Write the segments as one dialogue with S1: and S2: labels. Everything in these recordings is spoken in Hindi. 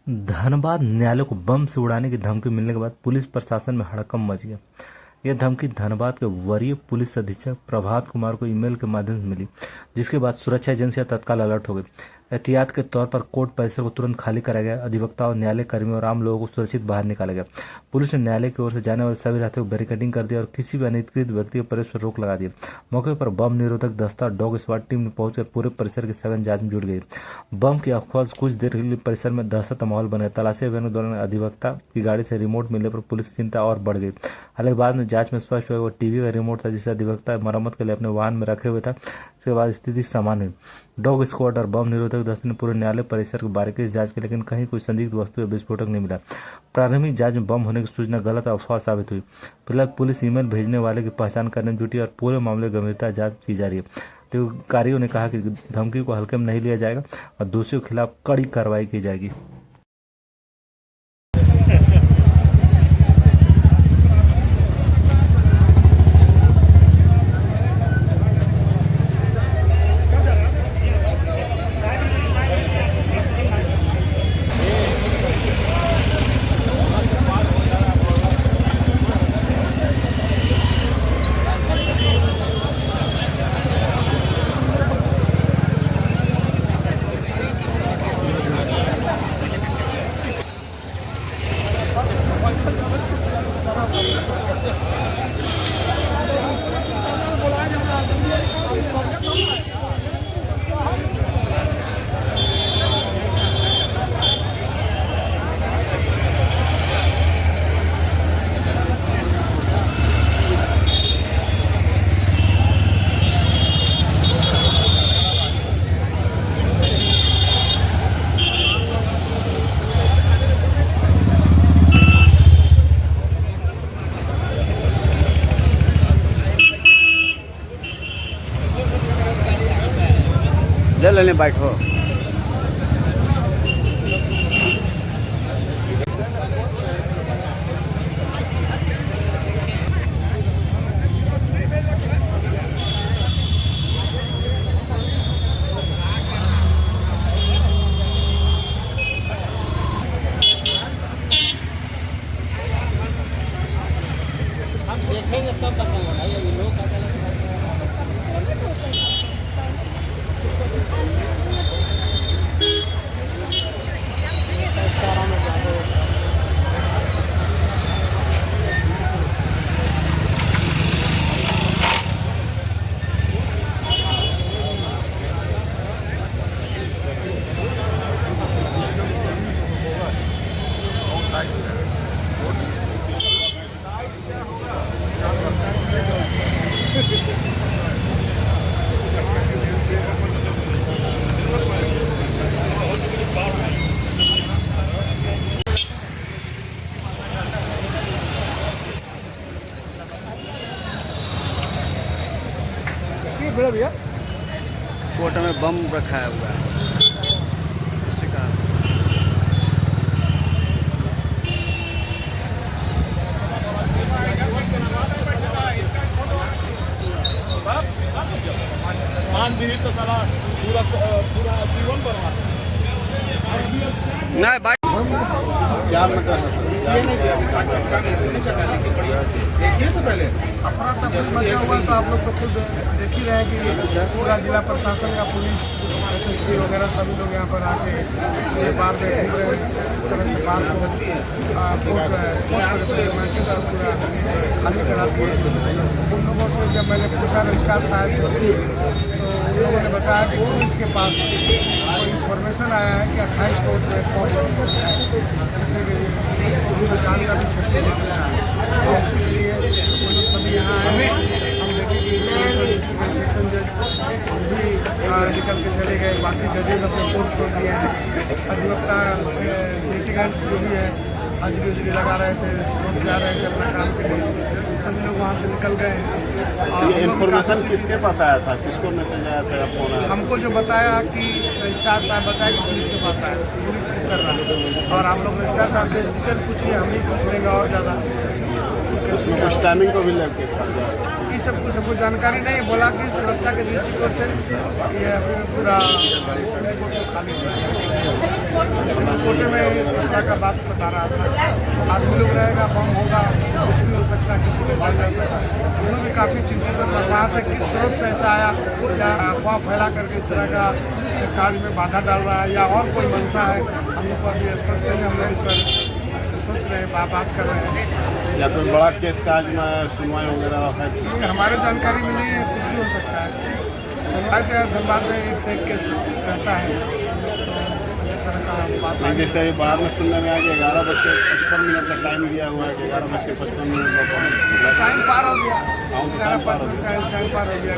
S1: धनबाद न्यायालय को बम से उड़ाने की धमकी मिलने के बाद पुलिस प्रशासन में हड़कंप मच गया। यह धमकी धनबाद के वरीय पुलिस अधीक्षक प्रभात कुमार को ईमेल के माध्यम से मिली, जिसके बाद सुरक्षा एजेंसियां तत्काल अलर्ट हो गई। एहतियात के तौर पर कोर्ट परिसर को तुरंत खाली कराया गया। अधिवक्ता और न्यायालय कर्मियों और आम लोगों को सुरक्षित बाहर निकाला गया। पुलिस ने न्यायालय की ओर से जाने वाले सभी रास्तों को बैरिकेडिंग कर दिया और किसी भी अनधिकृत व्यक्ति के प्रवेश पर रोक लगा दी। मौके पर बम निरोधक दस्ता और डॉग स्क्वाड टीम ने पहुंचकर पूरे परिसर की सघन जांच में जुट गई। बम की अफवाह कुछ देर के लिए परिसर में दहशत का माहौल बन गया। तलाशी अभियान के दौरान अधिवक्ता की गाड़ी से रिमोट मिलने पर पुलिस की चिंता और बढ़ गई। हालांकि बाद में जांच में स्पष्ट हुआ वो टीवी का रिमोट था, जिसे अधिवक्ता मरम्मत के लिए अपने वाहन में रखे हुए था। उसके बाद स्थिति सामान्य हुई। डॉग स्क्वाड और बम निरोधक दस्ते ने पूरे न्यायालय परिसर को बारीकी से जांच की, लेकिन कहीं कोई संदिग्ध वस्तु या विस्फोटक नहीं मिला। प्रारंभिक जांच में बम होने की सूचना गलत अफवाह साबित हुई। फिलहाल पुलिस ईमेल भेजने वाले की पहचान करने में जुटी और पूरे मामले की गंभीरता जांच की जा रही है। अधिकारियों ने कहा कि धमकी को हल्के में नहीं लिया जाएगा और दोषियों के खिलाफ कड़ी कार्रवाई की जाएगी।
S2: ले लेने बैठो।
S3: हम देखेंगे तब बताएंगे भाई, अभी लोग भैया
S2: कोर्ट में बम रखा हुआ है।
S3: तो साला पूरा जीवन बर्बाद।
S2: नहीं भाई
S3: क्या मतलब ये नहीं देखिए तो पहले
S4: अपना तफरी मचा हुआ तो आप लोग तो खुद देख ही रहे हैं कि पूरा जिला प्रशासन का पुलिस SSP वगैरह सभी लोग यहाँ पर आके पूरे बार में घूम रहे हैं। तरह से बार को महसूस को पूरा खाली करा दिए। उन लोगों से जब मैंने पूछा रजिस्ट्रार साहब से तो उन लोगों ने बताया कि पुलिस के पास कोई इन्फॉर्मेशन आया है कि 28 कोर्ट में कौन है, जिससे किसी को जान का भी क्षति हो सकता है। और उसके लिए वो लोग सभी यहाँ आए। हम देखें कि डिस्ट्रिक्ट सेशन जज भी निकल के चले गए, बाकी जजेज अपने कोर्ट छोड़ दिए हैं। अधिवक्ता लिटिगेंट्स जो भी है हाजिरी लगा रहे थे, कोर्ट जा रहे थे अपना काम के लिए, सभी लोग वहाँ से निकल गए हैं। और
S5: ये इन्फॉर्मेशन किसके पास आया था, किसको मैसेज आया था, फोन आया था?
S4: हमको जो बताया कि रजिस्ट्रार साहब बताया कि पुलिस के पास आया, पुलिस चेक कर रहा है। और आप लोग रजिस्ट्रार साहब से डिटेल पूछिए, हम ही पूछ लेंगे और ज़्यादा
S5: कुछ टाइमिंग को भी लग
S4: ये सब कुछ हमको जानकारी नहीं है। बोला कि सुरक्षा के दृष्टिकोण से ये पूरा खाली हो रहा है। सिविल कोटे में इस तरह का बात बता रहा था। आदमी लोग रहेगा, बम होगा, कुछ भी हो सकता है, किसी को मार जा सकता है। हम लोग भी काफ़ी चिंतित है। वहाँ तक किस स्रोत से ऐसा आया या अफवाह फैला करके इस तरह का कार्य में बाधा डाल रहा है या और कोई मंशा है, हम लोग को अभी स्पष्ट नहीं। हम लोग इस पर सोच रहे हैं, बात कर रहे हैं।
S5: या तो बड़ा केस का आज में सुनवाई वगैरह है?
S4: ये हमारे जानकारी में नहीं है, कुछ भी हो सकता है। सुनवाई तो धनबाद में एक से एक केस रहता है।
S5: नहीं, जैसे अभी बाहर में सुनने में आ गया 11:55 का टाइम दिया हुआ है कि 11:55 का
S4: टाइम पार हो गया,
S5: टाइम पार हो गया।
S4: टाइम पार हो गया।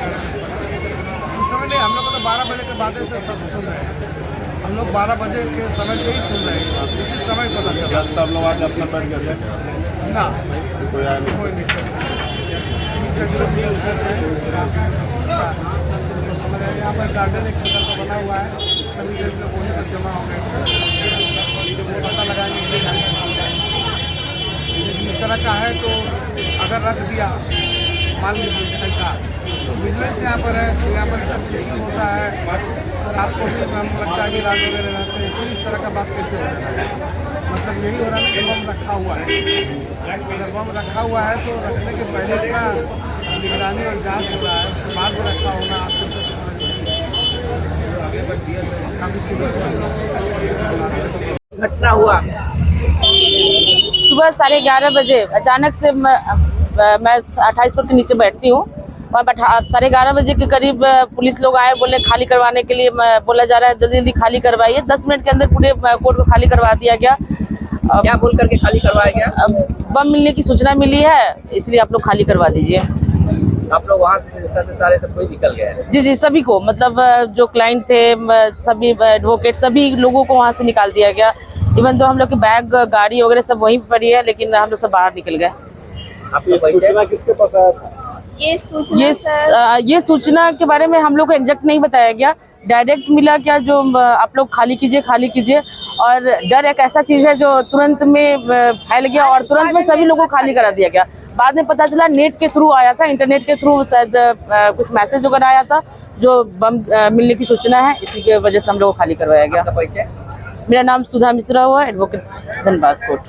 S4: उस समय नहीं, हम लोग तो 12 बजे के बाद से सब सुन रहे हैं। हम लोग 12 बजे के समय से ही सुन रहे हैं, उसी समय पता चला।
S5: सब लोग आज अपना बैठ गए थे
S4: ना
S5: कोई आया नहीं?
S4: कोई नहीं समझ रहे। यहाँ पर गार्डन एक छोटा सा बना हुआ है, सभी लोग वहीं पर जमा हो गए, पता लगाने के लिए। इस तरह का है तो अगर रख दिया मान लीजिए ऐसा, तो विजिलेंस यहाँ पर है, तो यहाँ पर इतना चेकिंग होता है, रात को भी हमको लगता है कि रात वगैरह रहते हैं, फिर इस तरह का बात कैसे हो जाता है? मतलब यही हो रहा है कि बम रखा हुआ है। अगर बम रखा हुआ है तो रखने के पहले इतना निगरानी और जांच हो रहा है, उसके बाद में रखा होना आपसे काफ़ी चिंतित
S3: घटना हुआ
S6: सुबह 11:30 बजे अचानक से मैं 28 फुट के नीचे बैठती हूँ। वहाँ 11:30 बजे के करीब पुलिस लोग आए, बोले खाली करवाने के लिए। बोला जा रहा है जल्दी जल्दी खाली करवाइए। 10 मिनट के अंदर पूरे कोर्ट को खाली करवा दिया गया।
S3: क्या बोल करके खाली करवाया गया?
S6: बम मिलने की सूचना मिली है, इसलिए आप लोग खाली करवा दीजिए।
S3: आप लोग वहाँ से सारे सब कोई निकल गया है?
S6: जी जी, सभी को, मतलब जो क्लाइंट थे, सभी एडवोकेट, सभी लोगों को वहाँ से निकाल दिया गया। इवन तो हम लोग के बैग, गाड़ी वगैरह सब वहीं पर पड़ी है, लेकिन हम लोग सब बाहर निकल गए।
S5: सूचना किसके पास आया था?
S6: ये सूचना के बारे में हम लोग को एग्जैक्ट नहीं बताया गया। डायरेक्ट मिला क्या, जो आप लोग खाली कीजिए। और डर एक ऐसा चीज़ है जो तुरंत में फैल गया और तुरंत में सभी लोगों को खाली करा दिया गया। बाद में पता चला नेट के थ्रू आया था, इंटरनेट के थ्रू शायद कुछ मैसेज वगैरह आया था जो बम मिलने की सूचना है, इसी की वजह से हम लोग को खाली करवाया गया।
S3: आपका परिचय?
S6: मेरा नाम सुधा मिश्रा हुआ, एडवोकेट धनबाद कोर्ट।